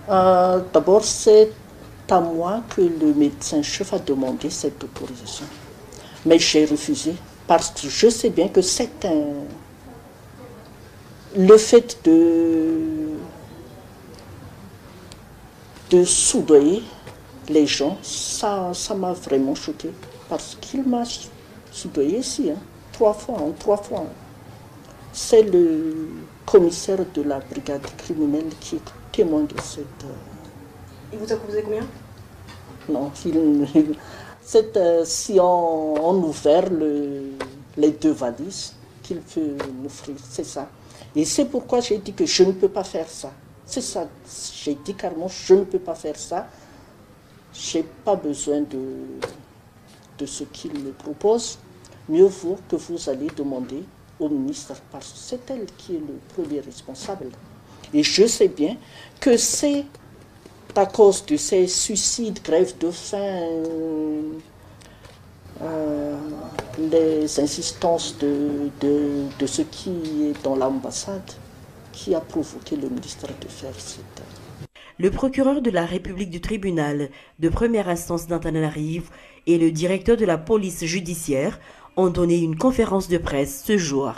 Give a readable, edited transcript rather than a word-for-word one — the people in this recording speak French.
D'abord, c'est à moi que le médecin-chef a demandé cette autorisation. Mais j'ai refusé parce que je sais bien que le fait de soudoyer les gens, ça m'a vraiment choqué. Parce qu'il m'a soudoyé ici, hein, 3 fois, hein, 3 fois. C'est le commissaire de la brigade criminelle qui est témoin de cette... Il vous a proposé combien? Non, si on ouvert les 2 valises, qu'il peut m'offrir, c'est ça. Et c'est pourquoi j'ai dit que je ne peux pas faire ça. C'est ça, j'ai dit carrément, je ne peux pas faire ça. Je n'ai pas besoin de ce qu'il me propose. Mieux vaut que vous allez demander au ministre, parce que c'est elle qui est le premier responsable. Et je sais bien que c'est à cause de ces suicides, grèves de faim, les insistances de ce qui est dans l'ambassade qui a provoqué le ministre de faire cette... Le procureur de la République du tribunal de première instance d'Antananarivo et le directeur de la police judiciaire ont donné une conférence de presse ce jour.